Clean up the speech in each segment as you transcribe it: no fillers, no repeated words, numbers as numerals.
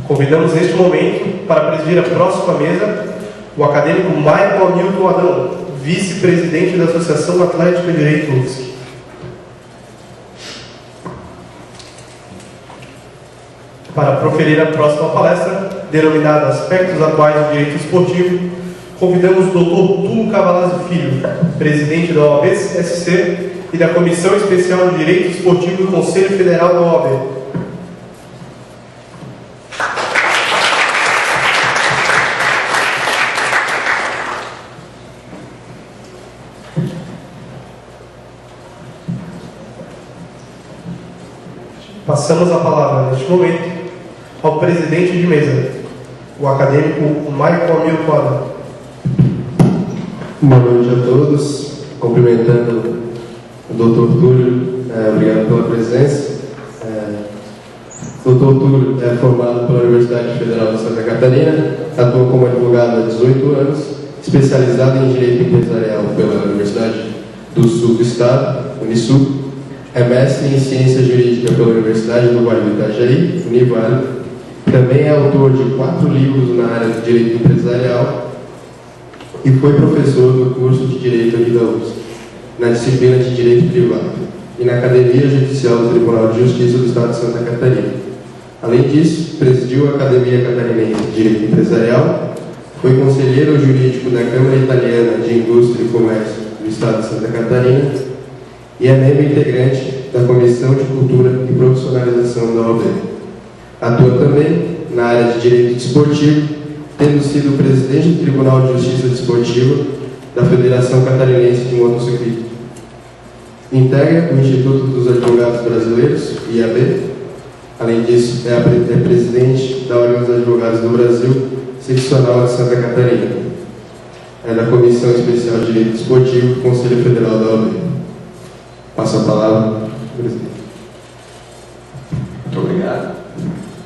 Convidamos neste momento para presidir a próxima mesa o acadêmico Michael Hamilton Adão, vice-presidente da Associação Atlética de Direito UFSC. Para proferir a próxima palestra, denominada Aspectos Atuais do Direito Esportivo, convidamos o Dr. Túlio Cavalazzi Filho, presidente da OAB-SC e da Comissão Especial de Direito Esportivo do Conselho Federal da OAB. Passamos a palavra, neste momento, ao presidente de mesa, o acadêmico Michael Hamilton Adão. Boa noite a todos. Cumprimentando o Dr. Túlio, obrigado pela presença. O Dr. Túlio é formado pela Universidade Federal de Santa Catarina, atua como advogado há 18 anos, especializado em Direito Empresarial pela Universidade do Sul do Estado, Unisul. É mestre em Ciência Jurídica pela Universidade do Vale do Itajaí, Univale. Também é autor de 4 livros na área de Direito Empresarial e foi professor do curso de Direito aqui da UFSC, na disciplina de Direito Privado e na Academia Judicial do Tribunal de Justiça do Estado de Santa Catarina. Além disso, presidiu a Academia Catarinense de Direito Empresarial, foi conselheiro jurídico da Câmara Italiana de Indústria e Comércio do Estado de Santa Catarina e é membro integrante da Comissão de Cultura e Profissionalização da OAB. Atua também na área de Direito Desportivo, tendo sido presidente do Tribunal de Justiça Desportiva da Federação Catarinense de Motociclismo. Integra o Instituto dos Advogados Brasileiros, IAB. Além disso, é presidente da Ordem dos Advogados do Brasil, seccional de Santa Catarina. É da Comissão Especial de Direito Desportivo do Conselho Federal da OAB. Passo a palavra, presidente. Muito obrigado.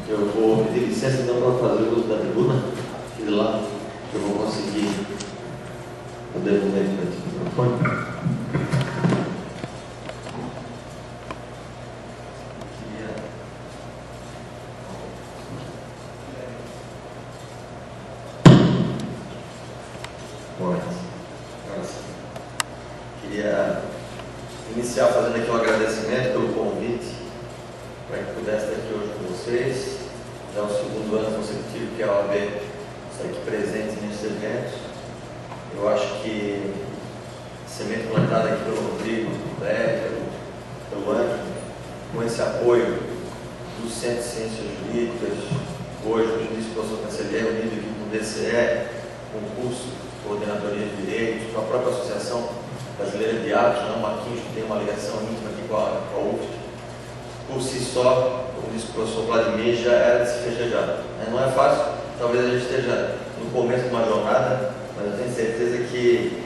Eu vou pedir licença então para fazer o uso da tribuna, e de lá eu vou conseguir poder mudar o microfone. Queria iniciar fazendo aqui um agradecimento pelo convite para que pudesse estar aqui hoje com vocês. Já é o 2º ano consecutivo que a OAB está aqui presente nesses eventos. Eu acho que a semente plantada aqui pelo Rodrigo, pelo Léo, pelo Ângelo, com esse apoio do Centro de Ciências Jurídicas, hoje o Juiz Professor Cancelheiro, unido aqui com o DCE, com o curso de Coordenadoria de Direitos, com a própria Associação Brasileira de Atos, o Marquinhos, que tem uma ligação íntima aqui com a UFSC. Por si só, como disse o professor Vladimir, já era de se festejar. Não é fácil, talvez a gente esteja no começo de uma jornada, mas eu tenho certeza que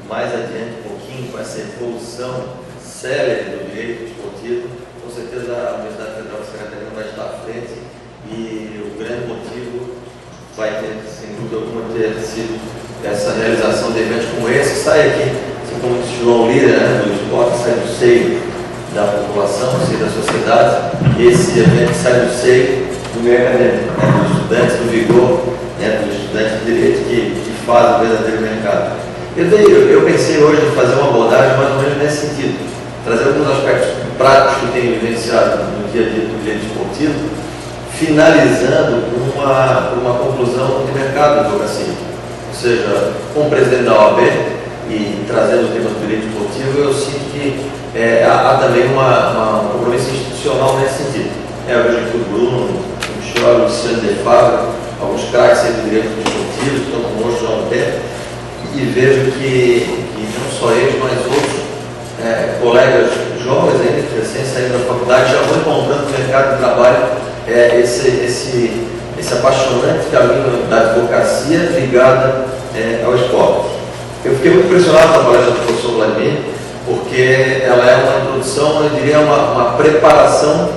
mais adiante um pouquinho, com essa evolução célere do direito esportivo, com certeza a Universidade Federal de Santa Catarina vai estar à frente e o grande motivo vai ter, sem dúvida alguma, ter sido essa realização de eventos como esse, que sai aqui, assim como disse João Lira, do esporte, sai do seio da população, do seio da sociedade, e esse evento sai do seio do meio acadêmico, dos estudantes do vigor, dos estudantes de direito que fazem o verdadeiro mercado. Eu pensei hoje em fazer uma abordagem mais ou menos nesse sentido, trazer alguns aspectos práticos que tenho vivenciado no dia a dia do direito esportivo, finalizando por uma conclusão de mercado de advocacia. Ou seja, como presidente da OAB e trazendo o tema do direito esportivo, eu sinto que há também um compromisso institucional nesse sentido. Eu vejo aqui o Bruno, o Michel, o Luciano de Fábio, alguns craques do direito esportivo que estão conosco já há um tempo, e vejo que não só eles, mas outros colegas jovens ainda, que recém saíram da faculdade, já vão encontrando no mercado de trabalho esse apaixonante caminho da advocacia ligada ao esporte. Eu fiquei muito impressionado com a palestra do professor Vladimir, porque ela é uma introdução, eu diria, uma preparação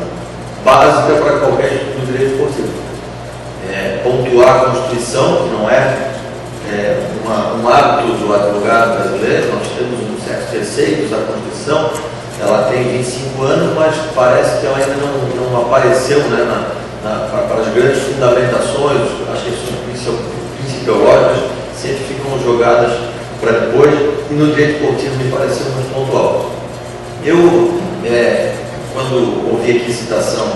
básica para qualquer tipo de direito esportivo. Pontuar a Constituição, que não é um hábito do advogado brasileiro, nós temos um certo receio da Constituição, ela tem 25 anos, mas parece que ela ainda não apareceu para as grandes fundamentações, as questões principiológicas, sempre ficam jogadas para depois, e no direito esportivo me pareceu muito pontual. Eu, quando ouvi aqui citação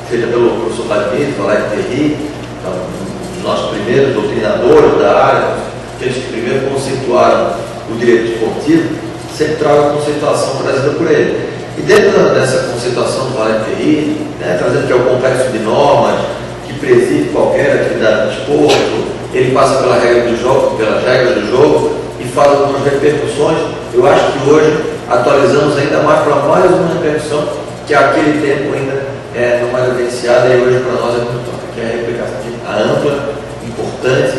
feita pelo professor Vladimir, Valério Terry, um dos nossos primeiros doutrinadores da área, aqueles que primeiro conceituaram o direito esportivo, sempre trago a conceituação trazida por ele. E dentro dessa conceituação do Valério Terry, trazendo que é o complexo de normas que preside qualquer atividade de desporto, ele passa pela regra do jogo, pelas regras do jogo e faz algumas repercussões. Eu acho que hoje atualizamos ainda mais para mais uma repercussão que aquele tempo ainda não era vivenciada e hoje para nós é muito importante, que é a replicação, a ampla, importante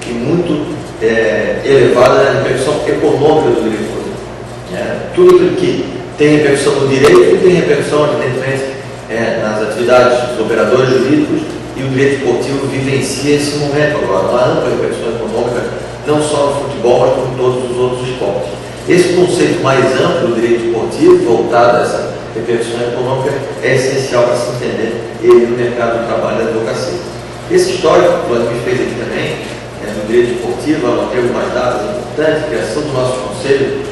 e muito elevada na repercussão econômica do direito esportivo. Tudo aquilo que tem repercussão no direito e tem repercussão, evidentemente, nas atividades dos operadores jurídicos, e o direito esportivo vivencia esse momento agora, uma ampla repercussão econômica, não só no futebol, mas como em todos os outros esportes. Esse conceito mais amplo do direito esportivo, voltado a essa repercussão econômica, é essencial para se entender ele no mercado do trabalho e da advocacia. Esse histórico, que o Vladimir fez aqui também, no direito esportivo, anotei algumas datas importantes, criação do nosso Conselho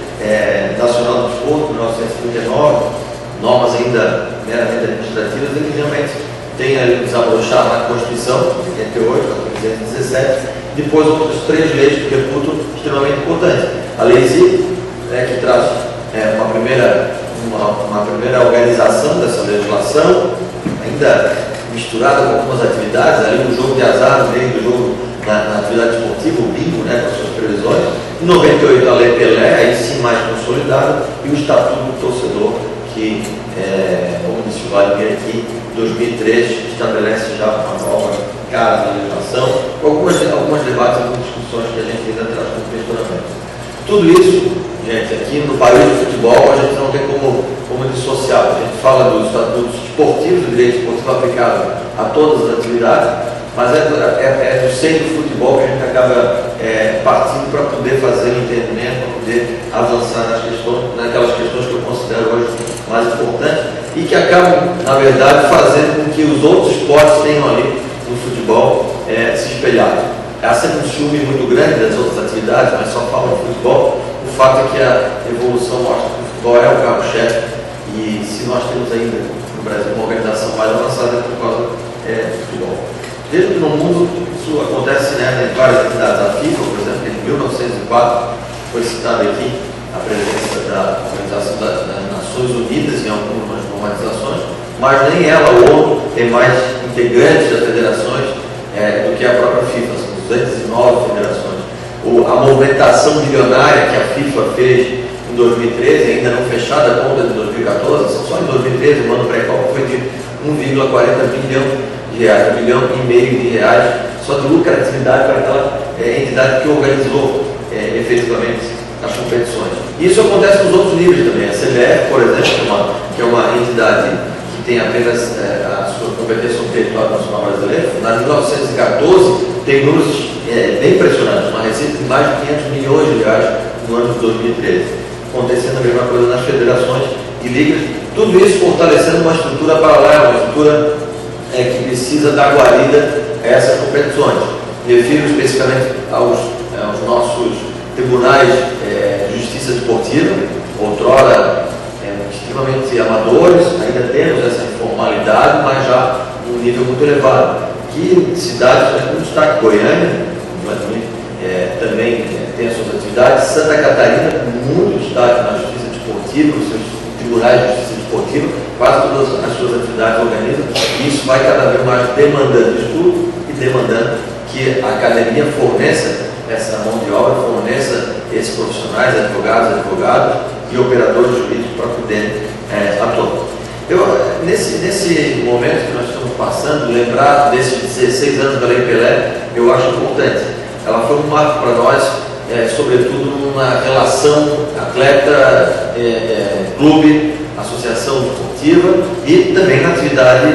Nacional do Desporto, 1939, normas ainda meramente administrativas, ele realmente tem ali desabrochado na Constituição, de 88, a 217, depois outras 3 leis que reputo extremamente importantes. A Lei ZIP, que traz uma primeira organização dessa legislação, ainda misturada com algumas atividades, ali o jogo de azar no meio do jogo na atividade esportiva, o bingo, com as suas previsões. Em 98, a Lei Pelé, aí sim mais consolidada, e o Estatuto do Torcedor, que, como disse o Vladimir aqui, em 2003 estabelece já uma nova cara da legislação, com alguns debates, algumas discussões que a gente ainda traz como questionamento. Tudo isso, gente, aqui no país do futebol, a gente não tem como dissociar. A gente fala dos estatutos esportivos, do direito esportivo aplicado a todas as atividades, mas é do seio do futebol que a gente acaba partindo para poder fazer o entendimento, para poder avançar naquelas questões que eu considero hoje mais importantes e que acabam, na verdade, fazendo com que os outros esportes tenham ali no futebol se espelhado. Há sempre um ciúme muito grande das outras atividades, mas só fala do futebol. O fato é que a evolução mostra que o futebol é o carro-chefe e se nós temos ainda no Brasil uma organização mais avançada é por causa do futebol. Desde que no mundo isso acontece em várias entidades. A FIFA, por exemplo, em 1904, foi citada aqui a presença da Organização das Nações Unidas em algumas normatizações, mas nem ela, a ONU, tem mais integrantes das federações do que a própria FIFA, são 209 federações. A movimentação bilionária que a FIFA fez em 2013, ainda não fechada a conta de 2014, só em 2013, o ano pré-copa foi de 1,40 bilhão de reais, 1,5 bilhão de reais, só de lucratividade para aquela entidade que organizou efetivamente as competições. Isso acontece nos outros níveis também. A CBF, por exemplo, que é uma entidade que tem apenas a sua competência no território nacional brasileiro, na 1914 tem números bem impressionantes, uma receita de mais de 500 milhões de reais no ano de 2013. Acontecendo a mesma coisa nas federações e ligas, tudo isso fortalecendo uma estrutura paralela, uma estrutura que precisa dar guarida a essas competições. Me refiro especificamente aos nossos tribunais de justiça desportiva, outrora extremamente amadores, ainda temos essa informalidade, mas já num nível muito elevado. Que cidades, com destaque Goiânia, também tem as suas atividades, Santa Catarina, muito destaque na justiça desportiva, os seus tribunais de justiça desportiva, quase todas as suas atividades organizam, e isso vai cada vez mais demandando estudo e demandando que a academia forneça essa mão de obra, forneça esses profissionais, advogados e operadores jurídicos para poder atuar. Nesse momento que nós estamos passando, lembrar desses 16 anos da Lei Pelé, eu acho importante. Ela foi um marco para nós, sobretudo numa relação atleta-clube, associação esportiva e também na atividade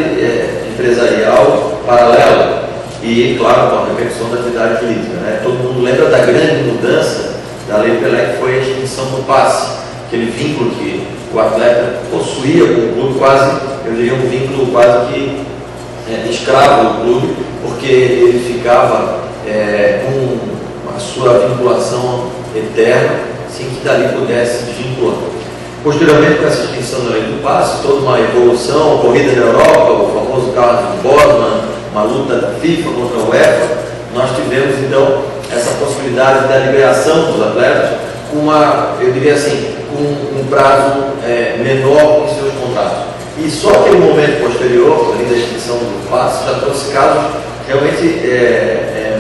empresarial paralela. E, claro, com a repercussão da atividade política. Todo mundo lembra da grande mudança da Lei Pelé, que foi a extinção do passe, aquele vínculo que o atleta possuía com o clube, quase, eu diria, um vínculo quase que escravo do clube, porque ele ficava com a sua vinculação eterna, sem que dali pudesse desvincular. Posteriormente, com essa extinção da lei do passe, toda uma evolução, corrida na Europa, o famoso caso de Bosman, uma luta da FIFA contra a UEFA, nós tivemos então essa possibilidade da liberação dos atletas com eu diria assim, com um prazo menor em seus contratos. E só aquele momento posterior, além da extinção do passe, já trouxe casos realmente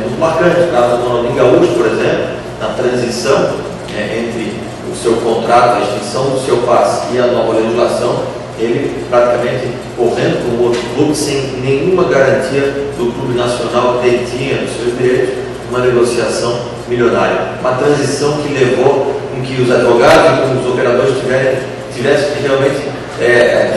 muito marcantes. O caso do Ronaldinho Gaúcho, por exemplo, na transição entre o seu contrato, a extinção do seu passe e a nova legislação, ele praticamente correndo para um outro clube sem nenhuma garantia do clube nacional que detinha os seus direitos, uma negociação milionária. Uma transição que levou com que os advogados e com os operadores tivessem que realmente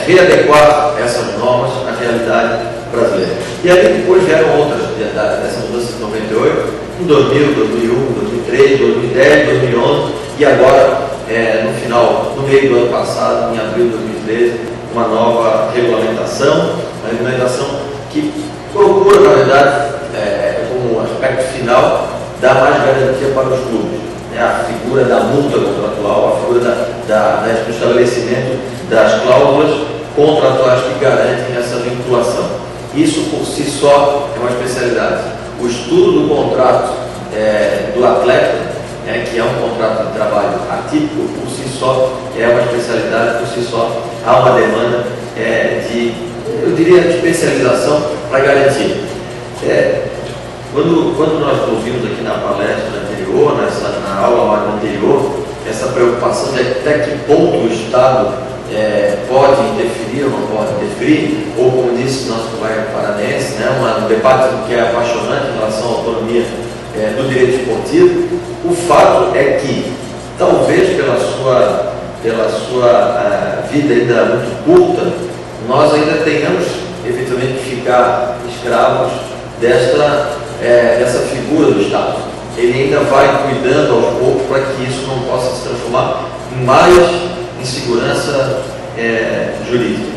readequar essas normas à realidade brasileira. E aí depois vieram outras dessa mudança de 98, em 2000, 2001, 2003, 2010, 2011 e agora no meio do ano passado, em abril de 2013, uma nova regulamentação, uma regulamentação que procura, na verdade, como aspecto final, dar mais garantia para os clubes. A figura da multa contratual, a figura do estabelecimento das cláusulas contratuais que garantem essa vinculação. Isso por si só é uma especialidade. O estudo do contrato do atleta, que é um contrato de trabalho atípico, por si só é uma especialidade, por si só há uma demanda eu diria, de especialização para garantir. Quando nós ouvimos aqui na palestra anterior, na aula anterior, essa preocupação de até que ponto o Estado pode interferir ou não pode interferir, ou como disse nosso colega paranense, um debate que é apaixonante em relação à autonomia do direito esportivo. O fato é que, talvez pela sua vida ainda muito curta, nós ainda tenhamos efetivamente que ficar escravos dessa figura do Estado. Ele ainda vai cuidando aos poucos para que isso não possa se transformar em mais insegurança jurídica.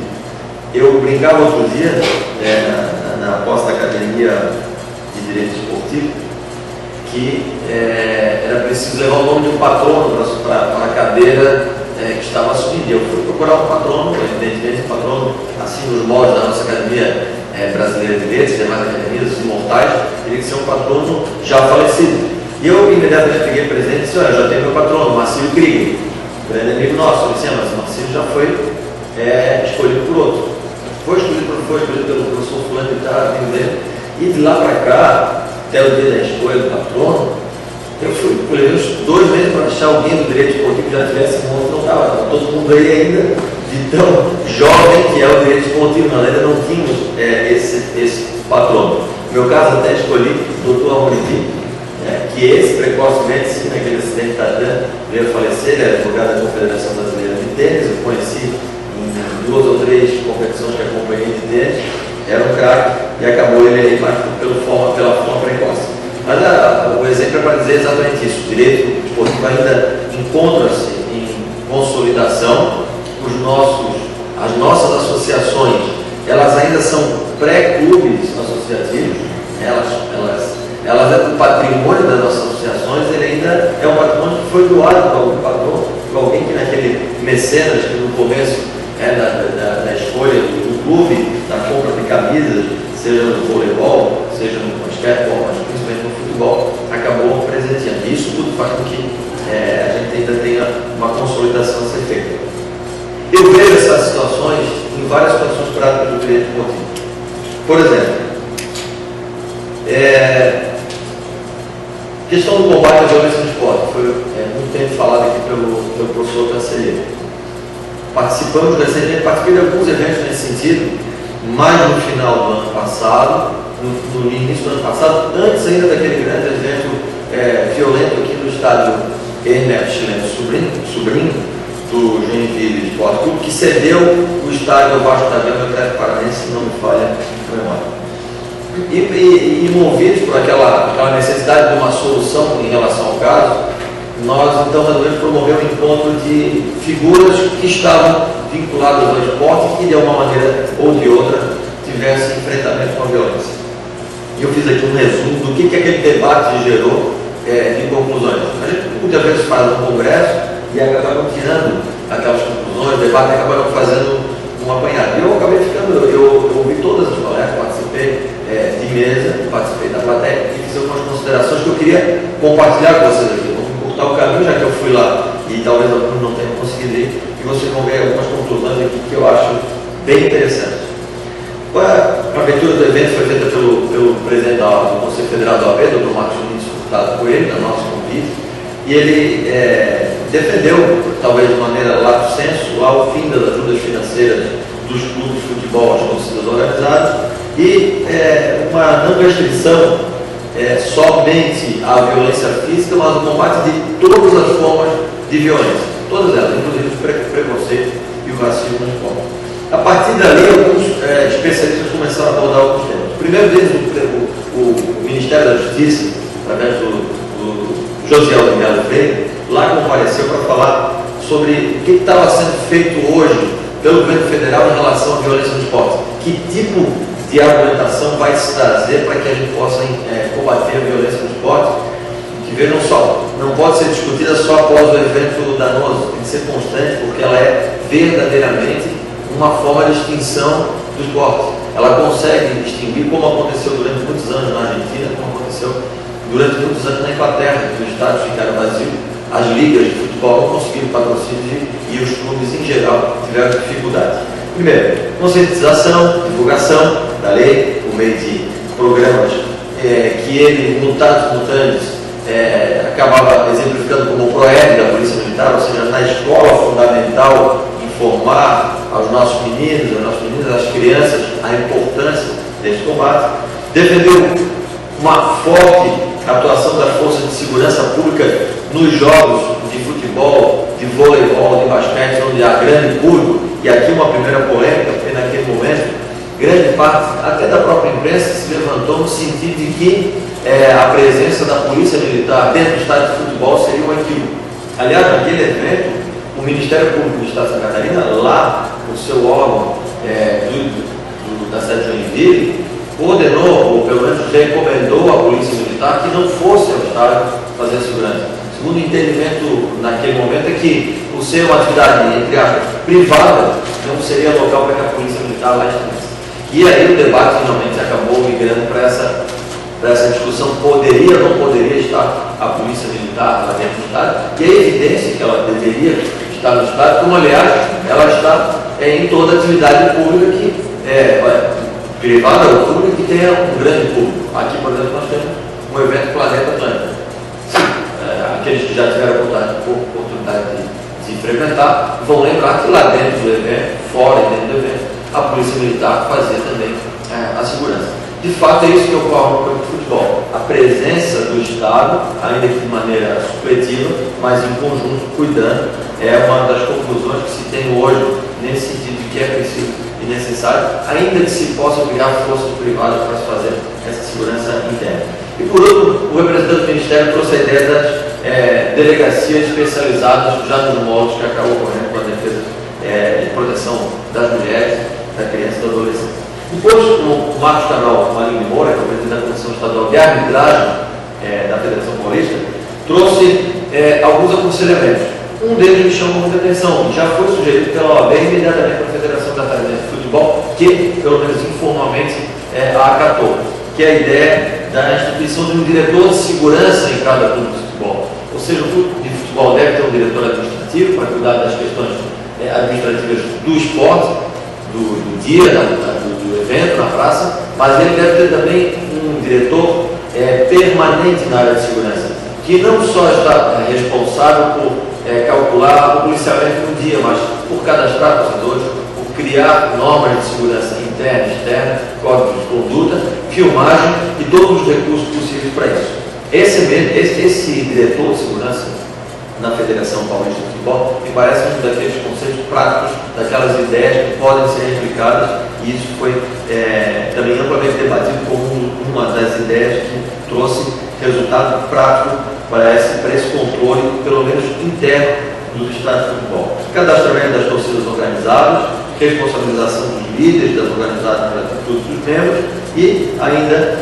Eu brincava outro dia, na pós da Academia de Direito Esportivo, que era preciso levar o nome de um patrono para a cadeira que estava assumindo. Eu fui procurar um patrono, evidentemente um patrono, assim nos moldes da nossa Academia Brasileira de Direito, demais academias, os imortais, teria que ser um patrono já falecido. E eu imediatamente peguei presente e disse: olha, já tenho meu patrono, Marcílio Krieger, grande amigo nosso. Eu disse: mas o Marcílio já foi escolhido por outro. Foi escolhido pelo professor fulano de tal, e de lá para cá, até o dia da escolha do patrono, eu levei uns 2 meses para achar alguém do direito esportivo que já tivesse um outro, não estava todo mundo aí ainda, de tão jovem que é o direito esportivo, nós ainda não tínhamos esse patrono. No meu caso, até escolhi o Dr. Amoriti, que esse precocemente, sim, naquele acidente de Tartan, veio a falecer. Ele era advogado da Confederação Brasileira de Tênis, eu conheci em 2 ou 3 competições que acompanhei de tênis, era um craque e acabou ele aí pela forma precoce. Mas o exemplo é para dizer exatamente isso: o direito esportivo ainda encontra-se em consolidação. As nossas associações, elas ainda são pré-clubes associativos, elas é do patrimônio das nossas associações, ele ainda é um patrimônio que foi doado para algum patrão, para alguém que naquele mecenas, que no começo da escolha do clube, da compra de camisas, seja no voleibol, seja no basquetebol, mas principalmente no futebol, acabou presenteando. Isso tudo faz com que a gente ainda tenha uma consolidação a ser feita. Eu vejo essas situações em várias situações práticas do direito esportivo. Por exemplo, questão do combate à violência no esporte. Foi muito tempo falado aqui pelo professor Cancelheiro. Participei de alguns eventos nesse sentido, mais no final do ano passado, no início do ano passado, antes ainda daquele grande evento violento aqui no estádio Hermes Sobrinho, do Joinville Esporte Clube, que cedeu o estádio ao Vasco da Gama, Atlético Paranaense, se não me falha a memória. E movidos por aquela necessidade de uma solução em relação ao caso, nós então resolvemos promover um encontro de figuras que estavam vinculadas ao esporte e que de uma maneira ou de outra tivesse enfrentamento com a violência. E eu fiz aqui um resumo do que aquele debate gerou de conclusões. A gente muitas vezes faz um congresso e acabaram tirando aquelas conclusões, o debate acabaram fazendo um apanhado. E eu acabei ficando, eu ouvi todas as palestras, participei de mesa, participei da plateia e fiz algumas considerações que eu queria compartilhar com vocês aqui. Vamos encurtar o caminho, já que eu fui lá e talvez alguns não tenham conseguido ir, e vocês vão ver algumas conclusões aqui que eu acho bem interessantes. A abertura do evento foi feita pelo presidente do Conselho Federal da OAB, Dr. Marcos Nunes Furtado Coelho, no nosso convite, e ele defendeu, talvez de maneira lato sensu, ao fim das ajudas financeiras dos clubes de futebol às torcidas organizadas e uma não restrição somente à violência física, mas o combate de todas as formas de violência, todas elas, inclusive o preconceito e o racismo no esporte. A partir dali, alguns especialistas começaram a abordar alguns temas. O primeiro deles, o Ministério da Justiça, através do José Aldo Freire, lá compareceu para falar sobre o que estava sendo feito hoje pelo governo federal em relação à violência no esporte. Que tipo de argumentação vai se trazer para que a gente possa combater a violência no esporte? Que vejam só, não pode ser discutida só após o evento danoso, tem que ser constante, porque ela é verdadeiramente uma forma de extinção do esporte. Ela consegue extinguir, como aconteceu durante muitos anos na Argentina, como aconteceu durante muitos anos na Inglaterra, que os estádios ficaram vazios, as ligas de futebol não conseguiram patrocínio e os clubes em geral tiveram dificuldades. Primeiro, conscientização, divulgação da lei, por meio de programas que ele, mutatis mutandis, acabava exemplificando como o PROED da Polícia Militar, ou seja, na escola fundamental, informar aos nossos meninos, às crianças, a importância desse combate. Defendeu uma forte atuação da Força de Segurança Pública nos jogos de futebol, de voleibol, de basquete, onde há grande público, e aqui uma primeira polêmica, porque naquele momento, grande parte, até da própria imprensa, se levantou no sentido de que a presença da Polícia Militar dentro do estádio de futebol seria um equívoco. Aliás, naquele evento, o Ministério Público do Estado de Santa Catarina, lá no seu órgão da sede de Joinville, ordenou, ou pelo menos recomendou à Polícia Militar que não fosse ao estádio fazer segurança. Segundo o entendimento naquele momento é que, por ser uma atividade, entre aspas, privada, não seria local para que a Polícia Militar lá estivesse. E aí o debate finalmente acabou migrando para essa discussão, poderia ou não poderia estar a Polícia Militar lá dentro do estádio, e a evidência que ela deveria estar no estádio, como aliás ela está em toda atividade pública que privada ou pública que tenha um grande público. Aqui, por exemplo, nós temos um evento Planeta Atlântico. Sim, aqueles que já tiveram oportunidade de frequentar vão lembrar que lá dentro do evento, fora e dentro do evento, a Polícia Militar fazia também a segurança. De fato, é isso que ocorre no campo de futebol. A presença do Estado, ainda que de maneira supletiva, mas em conjunto, cuidando, é uma das conclusões que se tem hoje, nesse sentido de que é preciso e necessário, ainda que se possam criar forças privadas para se fazer essa segurança interna. E por último, o representante do Ministério trouxe a ideia das delegacias especializadas já nos moldes que acabou ocorrendo com a defesa de proteção das mulheres, da criança e do adolescente. Depois, o Marcos Cabral Marinho de Moura, que é o presidente da Comissão Estadual de Arbitragem da Federação Paulista, trouxe alguns aconselhamentos. Um deles me chamou muita atenção, já foi sugerido pela OAB imediatamente para a Federação Catarinense de Futebol, que, pelo menos informalmente, a acatou, que é a ideia da instituição de um diretor de segurança em cada clube de futebol. Ou seja, o clube de futebol deve ter um diretor administrativo para cuidar das questões administrativas do esporte, do dia, do evento, na praça, mas ele deve ter também um diretor permanente na área de segurança, que não só está responsável por calcular o policiamento no dia, mas por cadastrar torcedores, por criar normas de segurança interna e externa, códigos de conduta, filmagem e todos os recursos possíveis para isso. Esse diretor de segurança na Federação Paulista de Futebol me parece um daqueles conceitos práticos, daquelas ideias que podem ser replicadas, e isso foi também amplamente debatido como uma das ideias que trouxe resultado prático para esse controle, pelo menos interno, dos estádios de futebol. Cadastramento das torcidas organizadas, responsabilização dos líderes das organizadas para atitudes dos membros e ainda,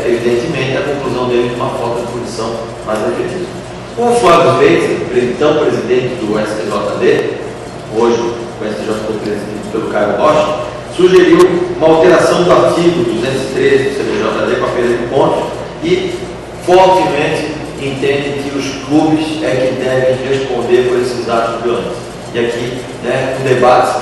evidentemente, a conclusão dele de uma falta de punição mais efetiva. O Flávio Veiga, então presidente do STJD, hoje o STJ foi presidido pelo Caio Rocha, sugeriu uma alteração do artigo 213 do CBJD com a pena de pontos e fortemente entende que os clubes é que devem responder por esses atos violentos. E aqui, um debate,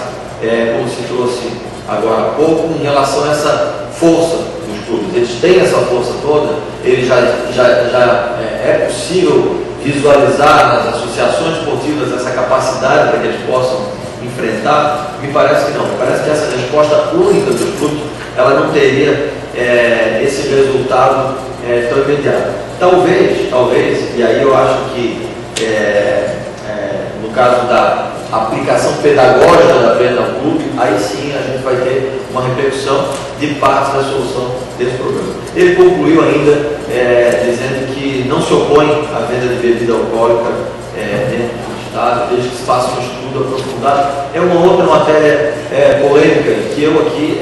como se trouxe agora há pouco, em relação a essa força dos clubes. Eles têm essa força toda, é possível visualizar nas associações esportivas essa capacidade para que eles possam enfrentar? Me parece que não. Me parece que essa resposta única dos clubes, ela não teria esse resultado tão imediato. Talvez, e aí eu acho que no caso da aplicação pedagógica da pena ao clube, aí sim a gente vai ter uma repercussão de parte da solução desse problema. Ele concluiu ainda dizendo que não se opõe à venda de bebida alcoólica dentro do Estado, desde que se faça um estudo aprofundado. É uma outra matéria polêmica que eu aqui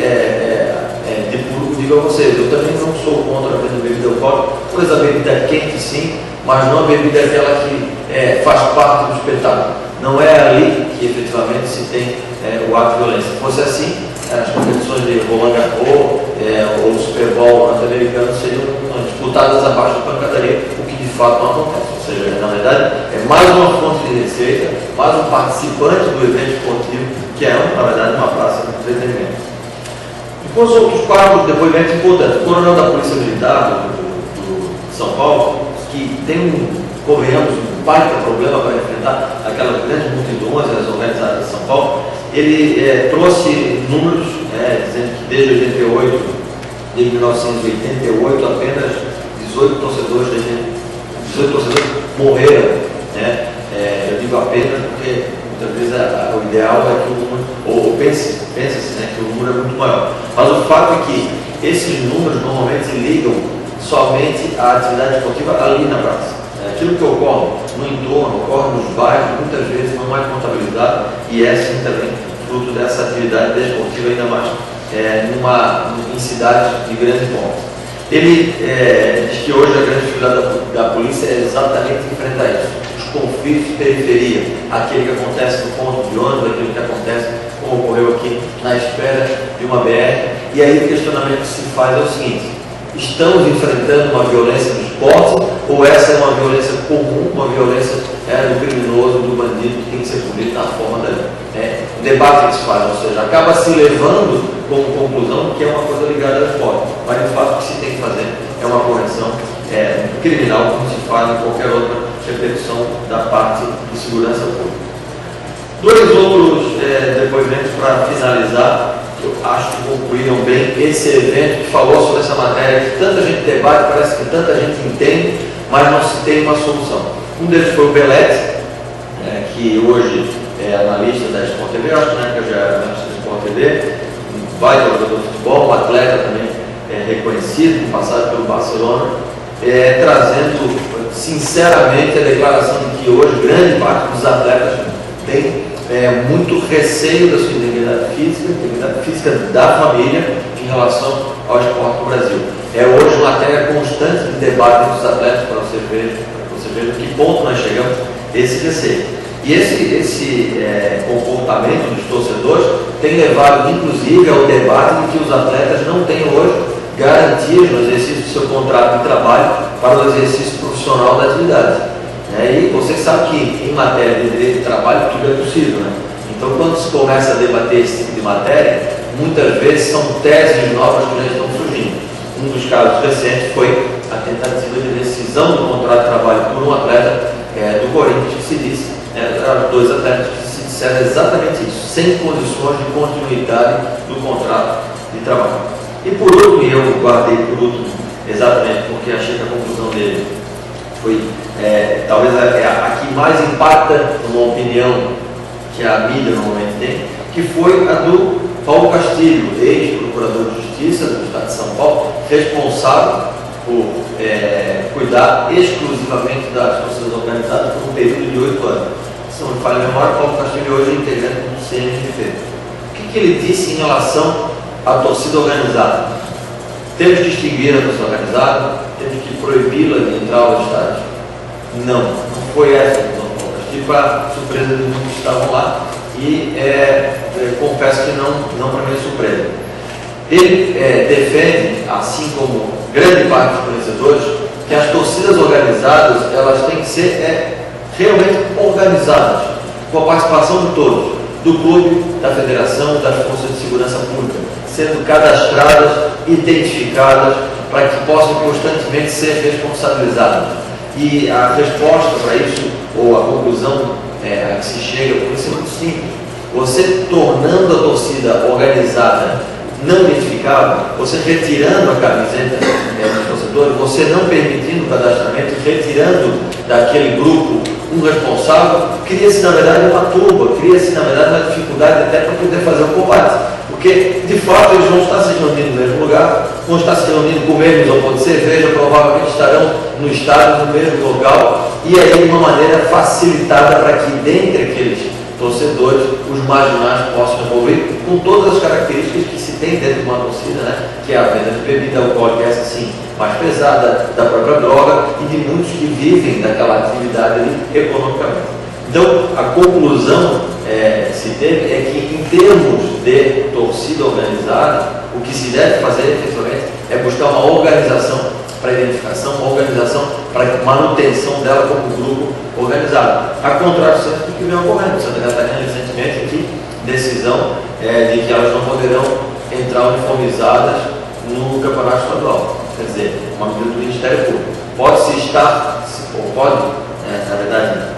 de público digo a vocês, eu também não sou contra a venda de bebida alcoólica, pois a bebida é quente sim, mas não a bebida é aquela que faz parte do espetáculo. Não é ali que efetivamente se tem o ato de violência. Se fosse assim, as competições de Roland Garros ou o Super Bowl norte-americano seriam disputadas abaixo da pancadaria, o que de fato não acontece. Ou seja, na verdade, é mais uma fonte de receita, mais um participante do evento esportivo, que na verdade, uma praça de entretenimento. Depois, outros quatro depoimentos importantes. O coronel da Polícia Militar de São Paulo, que tem convenhamos, um baita problema para enfrentar aquelas grandes multidões organizadas de São Paulo, ele trouxe números, dizendo que desde 1988, apenas 18 torcedores morreram. Eu digo apenas porque muitas vezes o ideal é que o número, ou pensa-se que o número é muito maior. Mas o fato é que esses números normalmente ligam somente à atividade esportiva ali na praça. Aquilo que ocorre no entorno, ocorre nos bairros, muitas vezes não é contabilizado e é sim também fruto dessa atividade desportiva, ainda mais em cidades de grande porte. Ele diz que hoje a grande dificuldade da polícia é exatamente enfrentar isso. Os conflitos de periferia, aquele que acontece no ponto de ônibus, aquele que acontece, como ocorreu aqui, na espera de uma BR. E aí o questionamento que se faz é o seguinte: estamos enfrentando uma violência do esporte ou essa é uma violência comum, uma violência do criminoso, do bandido, que tem que ser punido na forma da lei? O debate que se faz, ou seja, acaba se levando como conclusão que é uma coisa ligada ao esporte, mas de fato o que se tem que fazer é uma correção criminal, como se faz em qualquer outra repercussão da parte de segurança pública. Dois outros depoimentos para finalizar, que eu acho que concluíram bem esse evento, que falou sobre essa matéria, que tanta gente debate, parece que tanta gente entende, mas não se tem uma solução. Um deles foi o Belete, que hoje é analista da Sport TV, acho que na época já era analista da Sport TV, um baita jogador de futebol, um atleta também reconhecido, passado pelo Barcelona, trazendo sinceramente a declaração de que hoje grande parte dos atletas tem muito receio da sua integridade física da família em relação ao esporte no Brasil. É hoje matéria constante de debate entre os atletas para você ver a que ponto nós chegamos esse receio. E esse comportamento dos torcedores tem levado, inclusive, ao debate de que os atletas não têm hoje garantias no exercício do seu contrato de trabalho para o exercício profissional da atividade. E vocês sabem que em matéria de direito de trabalho tudo é possível. Então, quando se começa a debater esse tipo de matéria, muitas vezes são teses novas que já estão surgindo. Um dos casos recentes foi a tentativa de rescisão do contrato de trabalho por um atleta do Corinthians, que se disse, eram dois atletas que se disseram exatamente isso, sem condições de continuidade do contrato de trabalho. E por último, e eu guardei por último, exatamente porque achei que a conclusão dele foi talvez a que mais impacta numa opinião que a mídia normalmente tem, que foi a do Paulo Castilho, ex-procurador de Justiça do Estado de São Paulo, responsável por cuidar exclusivamente das torcidas organizadas por um período de 8 anos. Se não me falha a memória, Paulo Castilho hoje é integrante do CNMP. que ele disse em relação à torcida organizada? Temos que extinguir a torcida organizada, temos que proibi-la de entrar ao estádio. Não foi essa a visão. Tive para surpresa de muitos que estavam lá e confesso que não para minha surpresa. Ele defende, assim como grande parte dos conhecedores, que as torcidas organizadas elas têm que ser realmente organizadas, com a participação de todos, do clube, da federação, das forças de segurança pública, sendo cadastradas, identificadas, para que possam constantemente ser responsabilizadas. E a resposta para isso, ou a conclusão a que se chega, pode ser muito simples. Você tornando a torcida organizada não identificável, você retirando a camiseta dos torcedores, você não permitindo o cadastramento, retirando daquele grupo um responsável, cria-se na verdade uma turba, cria-se na verdade uma dificuldade até para poder fazer o combate. Porque, de fato, eles vão estar se reunindo no mesmo lugar, vão estar se reunindo com o mesmo isopor de cerveja, provavelmente estarão no estádio, no mesmo local, e aí de uma maneira facilitada para que, dentre aqueles torcedores, os marginais possam envolver com todas as características que se tem dentro de uma torcida, né? Que é a venda de bebida alcoólica, essa sim, mais pesada, da própria droga, e de muitos que vivem daquela atividade ali economicamente. Então, a conclusão se teve é que, em termos de torcida organizada, o que se deve fazer, efetivamente, é buscar uma organização para identificação, uma organização para manutenção dela como grupo organizado. A contrário do que vem ocorrendo. Santa Catarina, recentemente, aqui, decisão de que elas não poderão entrar uniformizadas no campeonato estadual. Quer dizer, uma medida do Ministério Público. Pode-se estar, ou pode, na verdade,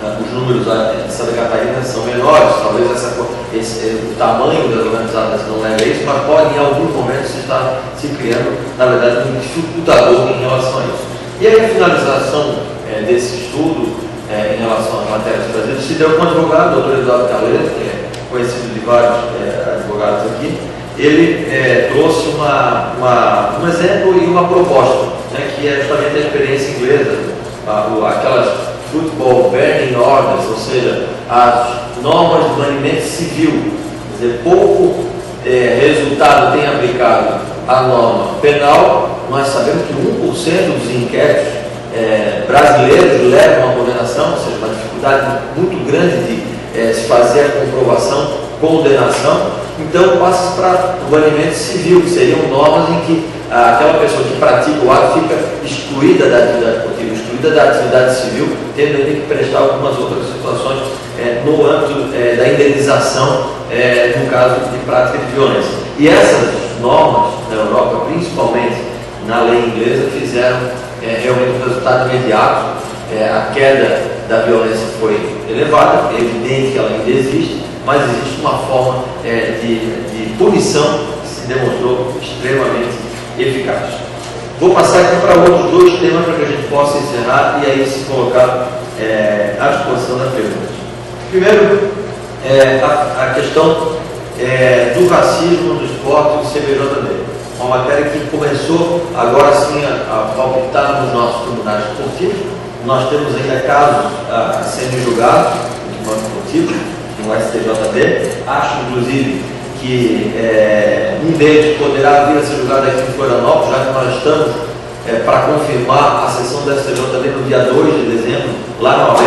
os números de Santa Catarina são menores, talvez o tamanho das organizadas não leve a isso, mas pode em alguns momentos estar se criando, na verdade, um dificultador em relação a isso. E aí a finalização desse estudo em relação às matérias brasileiras se deu com o advogado, o doutor Eduardo Carleiro, que é conhecido de vários advogados aqui. Ele trouxe um exemplo e uma proposta, né, que é justamente a experiência inglesa, aquelas Football Banning Orders, ou seja, as normas de banimento civil. Quer dizer, pouco resultado tem aplicado a norma penal. Nós sabemos que 1% dos inquéritos brasileiros levam a condenação, ou seja, uma dificuldade muito grande de se fazer a comprovação, condenação. Então passa para o banimento civil, que seriam normas em que aquela pessoa que pratica o ato fica excluída da atividade esportiva, excluída da atividade civil, tendo que prestar algumas outras situações no âmbito da indenização no caso de prática de violência. E essas normas na Europa, principalmente na lei inglesa, fizeram realmente um resultado imediato. A queda da violência foi elevada, é evidente que ela ainda existe, mas existe uma forma de punição que se demonstrou extremamente eficaz. Vou passar aqui para outros dois temas para que a gente possa encerrar e aí se colocar à disposição das perguntas. Primeiro, a questão do racismo no esporte do CBJD. Uma matéria que começou agora sim a palpitar nos nossos tribunais esportivos. Nós temos ainda casos a serem julgados no tribunal esportivo, no STJD. Acho, inclusive, que um deles poderá vir a ser julgado aqui em Florianópolis, já que nós estamos para confirmar a sessão do STJD no dia 2 de dezembro, lá na OAB.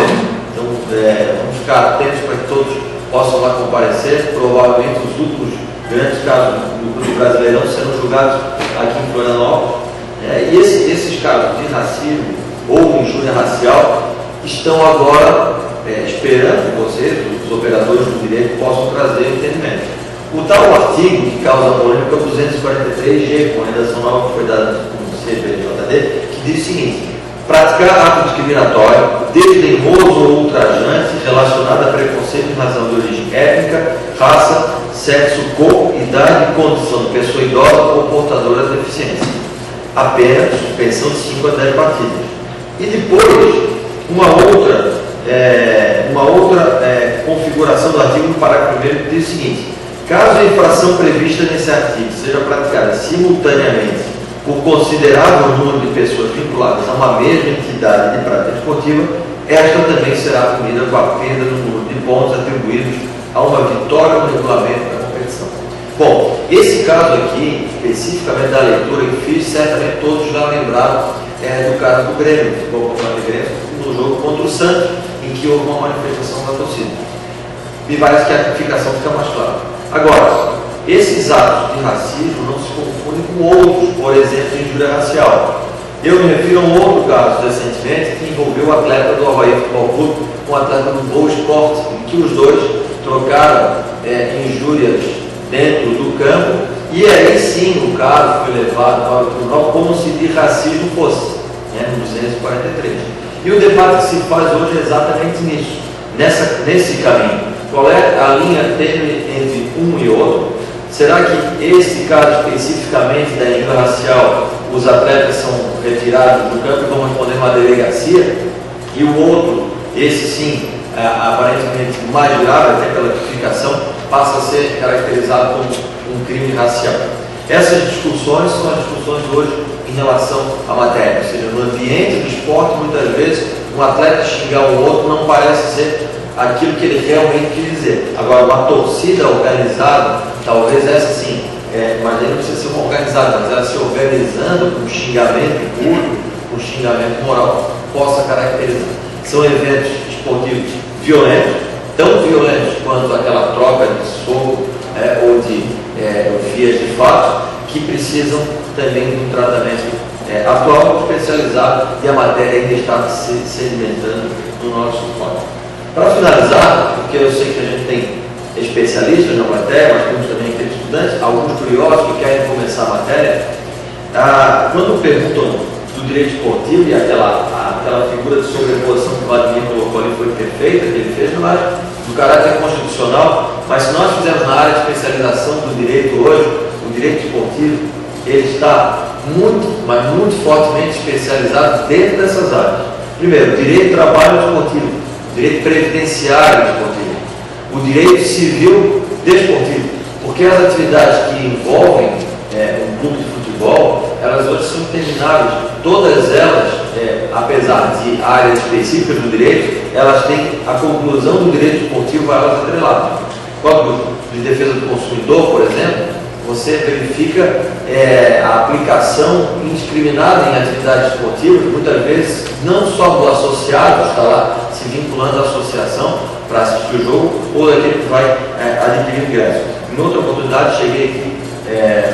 Então, vamos ficar atentos para que todos possam lá comparecer. Provavelmente os últimos grandes casos do Brasileirão serão julgados aqui em Florianópolis. E esses casos de racismo ou injúria racial estão agora esperando que vocês, os operadores do direito, possam trazer entendimento. O tal artigo que causa polêmica é o 243G, com a redação nova que foi dada no CBJD, que diz o seguinte: praticar ato discriminatório, desdenhoso ou ultrajante relacionado a preconceito em razão de origem étnica, raça, sexo, cor, idade e condição de pessoa idosa ou portadora de deficiência. A pena de suspensão de 5 a 10 partidas. E depois, uma outra configuração do artigo no parágrafo 1º que diz o seguinte: caso a infração prevista nesse artigo seja praticada simultaneamente por considerável número de pessoas vinculadas a uma mesma entidade de prática esportiva, esta também será punida com a perda do número de pontos atribuídos a uma vitória no regulamento da competição. Bom, esse caso aqui, especificamente da leitura que fiz, certamente todos já lembraram do caso do Grêmio, no jogo contra o Santos, em que houve uma manifestação da torcida. Me parece que a tipificação fica mais clara. Agora, esses atos de racismo não se confundem com outros, por exemplo, de injúria racial. Eu me refiro a um outro caso recentemente que envolveu o atleta do Avaí Futebol Clube com o atleta do Boa Esporte, em que os dois trocaram injúrias dentro do campo, e aí sim o caso foi levado para o tribunal como se de racismo fosse, no 243. E o debate que se faz hoje é exatamente nisso, nesse caminho. Qual é a linha tênue entre um e outro? Será que esse caso especificamente da injúria racial, os atletas são retirados do campo e vão responder uma delegacia, e o outro, esse sim, aparentemente mais grave, até pela tipificação, passa a ser caracterizado como um crime racial? Essas discussões são as discussões de hoje em relação à matéria, ou seja, no ambiente do esporte, muitas vezes, um atleta xingar o outro não parece ser aquilo que ele realmente quis dizer. Agora, uma torcida organizada, talvez essa sim, mas aí não precisa ser uma organizada, mas ela se organizando com xingamento público, com xingamento moral, possa caracterizar. São eventos esportivos violentos, tão violentos quanto aquela troca de soco ou de vias de fato, que precisam também de um tratamento atual, especializado, e a matéria ainda está se sedimentando no nosso esporte. Para finalizar, porque eu sei que a gente tem especialistas na matéria, mas temos também aqueles estudantes, alguns curiosos que querem começar a matéria, quando perguntam do direito esportivo, e aquela figura de sobreposição que o Vladimir colocou ali foi perfeita, que ele fez na área do caráter constitucional, mas se nós fizermos na área de especialização do direito hoje, o direito esportivo, ele está muito, mas muito fortemente especializado dentro dessas áreas. Primeiro, direito de trabalho esportivo, direito previdenciário desportivo, o direito civil desportivo, porque as atividades que envolvem um clube de futebol, elas hoje são termináveis, todas elas, apesar de áreas específicas do direito, elas têm a conclusão do direito esportivo a elas atreladas. Código de Defesa do Consumidor, por exemplo, você verifica a aplicação indiscriminada em atividades esportivas, muitas vezes não só do associado que está lá se vinculando à associação para assistir o jogo, ou daquele que vai adquirir o ingresso. Em outra oportunidade, cheguei aqui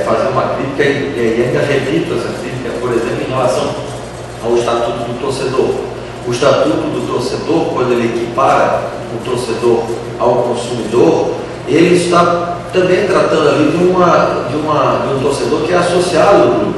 fazer uma crítica e ainda repito essa crítica, por exemplo, em relação ao Estatuto do Torcedor. O Estatuto do Torcedor, quando ele equipara o torcedor ao consumidor, ele está também tratando ali de um torcedor que é associado ao clube.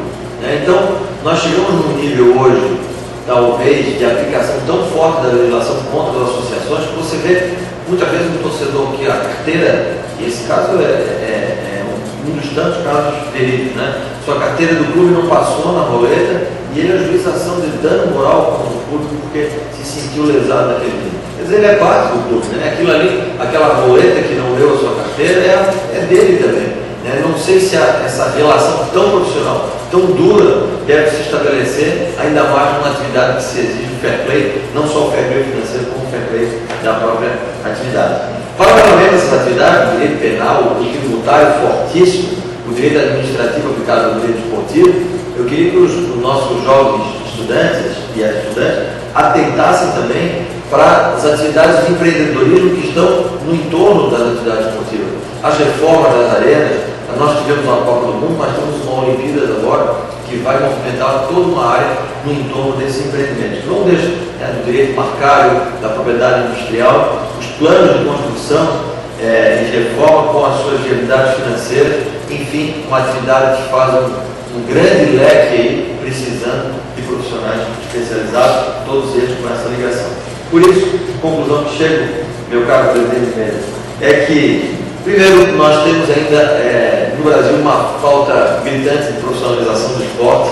Então, nós chegamos num nível hoje, talvez, de aplicação tão forte da legislação contra as associações, que você vê muitas vezes um torcedor que a carteira, e esse caso é um dos tantos casos verídicos, sua carteira do clube não passou na roleta e ele ajuiza ação de dano moral contra o clube porque se sentiu lesado naquele dia. Quer dizer, ele é parte do clube, aquilo ali, aquela roleta que não deu a sua carteira é dele também. Não sei se essa relação tão profissional, tão dura, deve se estabelecer, ainda mais numa atividade que se exige o fair play, não só o fair play financeiro, como o fair play da própria atividade. Paralelamente a essa atividade, o direito penal, o tributário fortíssimo, o direito administrativo aplicado ao direito esportivo, eu queria que os nossos jovens estudantes e as estudantes atentassem também para as atividades de empreendedorismo que estão no entorno das atividades esportivas. As reformas das arenas, nós tivemos uma Copa do Mundo, mas temos uma Olimpíadas agora que vai movimentar toda uma área no entorno desses empreendimentos. Não deixa do direito marcário, da propriedade industrial, os planos de construção e reforma com as suas viabilidades financeiras, enfim, uma atividade que faz um grande leque aí, precisando de profissionais especializados, todos eles com essa ligação. Por isso, a conclusão que chego, meu caro presidente Mendes, é que, primeiro, nós temos ainda no Brasil uma falta gritante de profissionalização do esporte,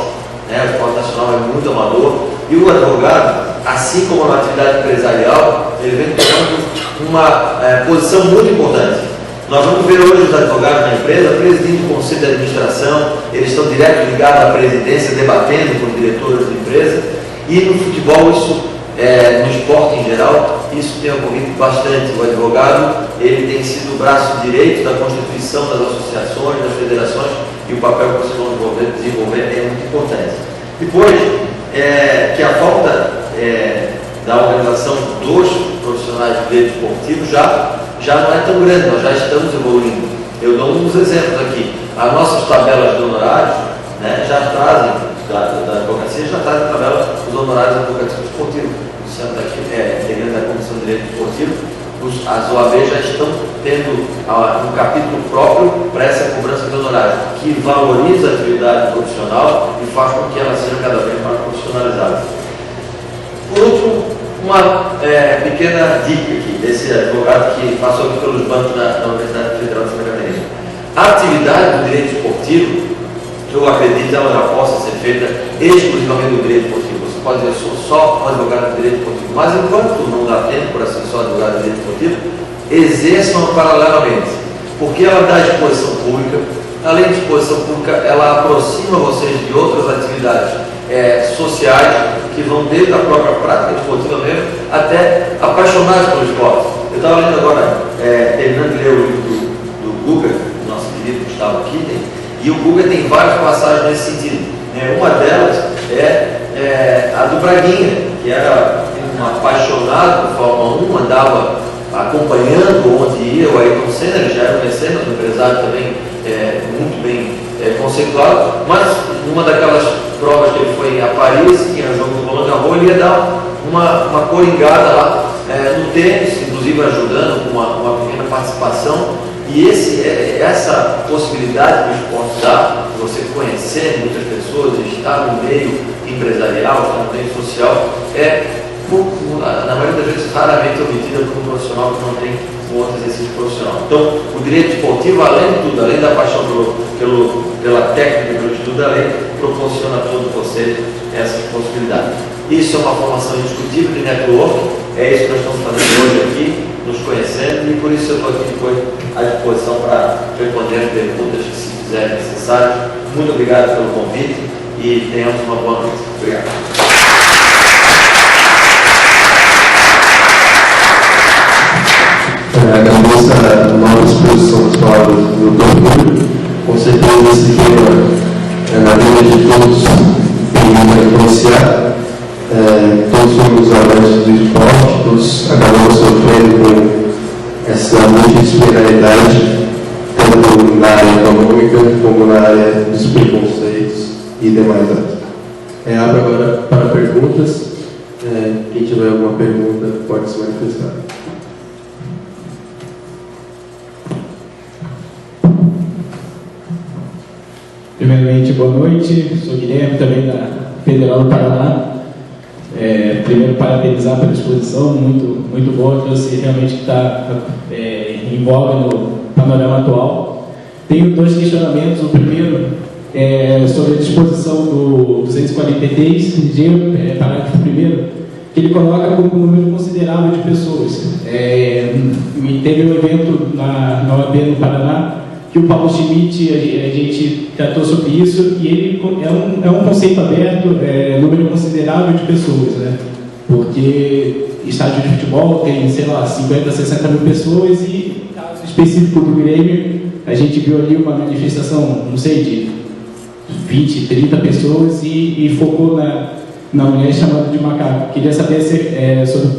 o esporte nacional é muito amador, e o advogado, assim como na atividade empresarial, ele vem tomando uma posição muito importante. Nós vamos ver hoje os advogados na empresa presidindo o conselho de administração, eles estão direto ligados à presidência, debatendo com os diretores da empresa, e no futebol isso, no esporte em geral, isso tem ocorrido bastante. O advogado, ele tem sido o braço direito da constituição das associações, das federações, e o papel que vocês vão desenvolver é muito importante. Depois, que a falta da organização dos profissionais de direito esportivo já não é tão grande, nós já estamos evoluindo. Eu dou uns exemplos aqui. As nossas tabelas de honorários, né, já trazem, da advocacia, já trazem a tabela dos honorários advocativos esportivos. O Luciano está aqui, integrante da Comissão de Direito Esportivo. As OAB já estão tendo um capítulo próprio para essa cobrança de honorários, que valoriza a atividade profissional e faz com que ela seja cada vez mais profissionalizada. Por último, uma pequena dica aqui desse advogado que passou aqui pelos bancos da Universidade Federal de Santa Catarina. A atividade do direito esportivo, eu acredito, ela já possa ser feita exclusivamente do direito esportivo. Você pode dizer, eu sou só um advogado de direito esportivo, mas enquanto não dá tempo para ser só advogado de direito esportivo, exerçam paralelamente, porque ela dá exposição pública. Além de exposição pública, ela aproxima vocês de outras atividades sociais, que vão desde a própria prática esportiva mesmo, até apaixonados pelo esporte. Eu estava lendo agora, terminando de ler o livro do Guga, nosso querido Gustavo Kitten, e o Guga tem várias passagens nesse sentido. Uma delas é a do Braguinha, que era um apaixonado por Fórmula 1, andava acompanhando onde ia o Ayrton Senna, ele já era um mecenas, um empresário também muito bem conceituado, mas numa daquelas provas que ele foi a Paris, que era o jogo do Roland Garros, ele ia dar uma coringada lá no tênis, inclusive ajudando com uma pequena participação. E essa possibilidade que o esporte dá, de você conhecer muitas pessoas, estar no meio empresarial, estar no meio social, na maioria das vezes raramente obtida por um profissional que não tem um outro exercício profissional. Então, o direito esportivo, além de tudo, além da paixão pela técnica, pelo estudo da lei, proporciona a todos vocês essa possibilidade. Isso é uma formação indiscutível de network, é isso que nós estamos fazendo hoje aqui, nos conhecendo, e por isso eu estou aqui depois à disposição para responder as perguntas que se fizerem necessárias. Muito obrigado pelo convite e tenhamos uma boa noite. Obrigado. Agradeço a nova exposição das palavras do Dr. Com certeza esse tema, na vida de todos, tem muito a influenciar. Todos somos amantes do esporte, todos acabamos sofrendo com essa multidisciplinaridade, tanto na área econômica como na área dos preconceitos e demais áreas. Abro agora para perguntas. Quem tiver alguma pergunta pode se manifestar. Primeiramente, boa noite. Sou Guilherme, também da Federal do Paraná. Primeiro, parabenizar pela exposição, muito boa, que você realmente está em voga no panorama atual. Tenho dois questionamentos. O primeiro é sobre a disposição do 243G, parágrafo 1º, que ele coloca como um número considerável de pessoas. Teve um evento na OAB no Paraná, que o Paulo Schmidt, a gente tratou sobre isso, e ele é um conceito aberto, número considerável de pessoas, né? Porque estádio de futebol tem, sei lá, 50, 60 mil pessoas, e no caso específico do Grêmio, a gente viu ali uma manifestação, não sei, de 20, 30 pessoas, e focou na mulher chamada de macaco. Queria saber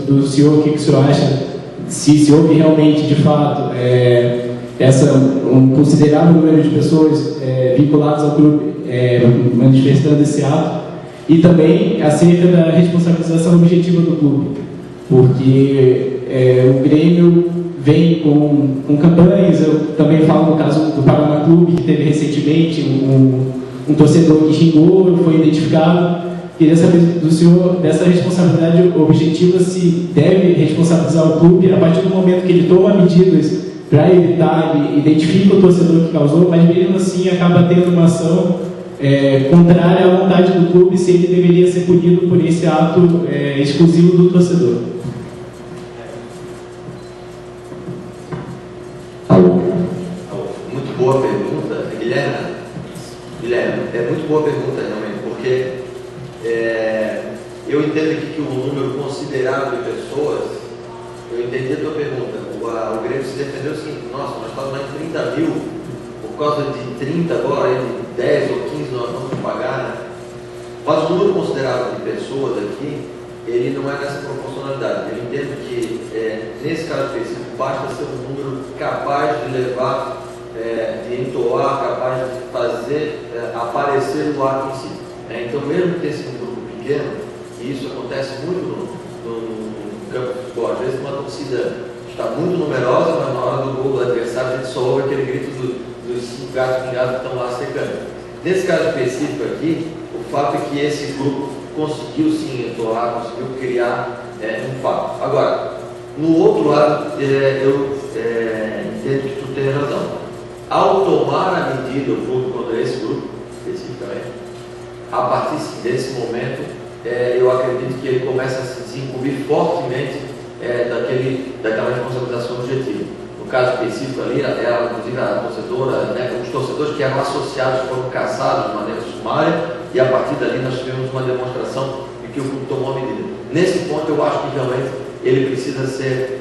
do senhor, o que o senhor acha, se houve realmente, de fato, um considerável número de pessoas vinculadas ao clube manifestando esse ato, e também acerca da responsabilização objetiva do clube, porque o Grêmio vem com campanhas. Eu também falo no caso do Paraná Clube, que teve recentemente um torcedor que xingou, foi identificado. Queria saber do senhor dessa responsabilidade objetiva, se deve responsabilizar o clube a partir do momento que ele toma medidas para evitar, ele identifica o torcedor que causou, mas mesmo assim acaba tendo uma ação contrária à vontade do clube, se ele deveria ser punido por esse ato exclusivo do torcedor. Muito boa pergunta, Guilherme. É muito boa pergunta realmente, porque eu entendo aqui que o número considerável de pessoas eu entendi a tua pergunta. O Grêmio se defendeu o seguinte: nossa, nós estávamos lá em 30 mil, por causa de 30 agora, de 10 ou 15 nós vamos pagar, né? Mas o número considerável de pessoas aqui, ele não é nessa proporcionalidade. Eu entendo que, nesse caso específico, basta ser um número capaz de levar, de entoar, capaz de fazer aparecer o ato em si. Então, mesmo que tenha sido um grupo pequeno, e isso acontece muito no campo de futebol, às vezes uma torcida está muito numerosa, mas na hora do gol do adversário a gente só ouve aquele grito dos 5 gatos pingados que estão lá secando. Nesse caso específico aqui, o fato é que esse grupo conseguiu sim entoar, conseguiu criar um fato. Agora, no outro lado, eu entendo que tu tem razão. Ao tomar a medida, o clube contra esse grupo, especificamente, a partir desse momento, eu acredito que ele começa a se incumbir fortemente daquela responsabilização objetiva. No caso específico ali, ela, inclusive a torcedora, os torcedores que eram associados foram caçados de maneira sumária, e a partir dali nós tivemos uma demonstração de que o clube tomou a medida. Nesse ponto eu acho que realmente ele precisa ser,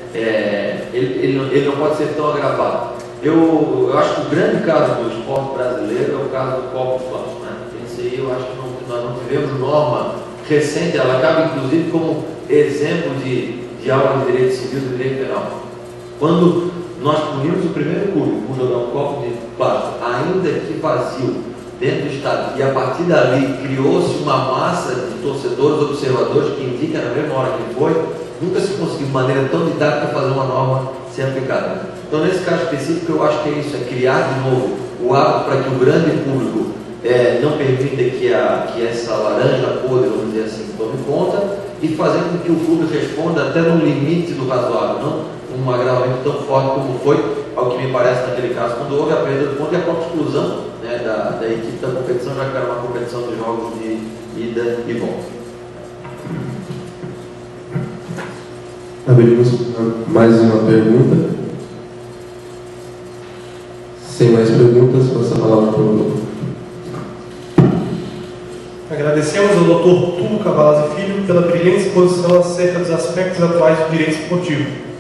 ele não pode ser tão agravado. Eu acho que o grande caso do esporte brasileiro é o caso do Copa do Flamengo, né? Esse aí eu acho que nós não tivemos norma recente, ela acaba inclusive como exemplo de aula de direito civil e direito penal. Quando nós punimos o primeiro clube por jogar um copo de plástico, ainda que vazio, dentro do estado, e a partir dali criou-se uma massa de torcedores, observadores, que indica na mesma hora que foi, nunca se conseguiu de maneira tão didática fazer uma norma ser aplicada. Então, nesse caso específico, eu acho que é isso, é criar de novo o hábito para que o grande público não permita que essa laranja podre, vamos dizer assim, tome conta, e fazer com que o clube responda até no limite do razoável, não um agravamento tão forte como foi, ao que me parece naquele caso, quando houve a perda do ponto e a própria exclusão da equipe da competição, já que era uma competição de jogos de ida e volta. Abrimos mais uma pergunta. Sem mais perguntas, passo a palavra para o doutor. Agradecemos ao Dr. Túlio Cavalazzi Filho pela brilhante exposição acerca dos aspectos atuais do direito esportivo.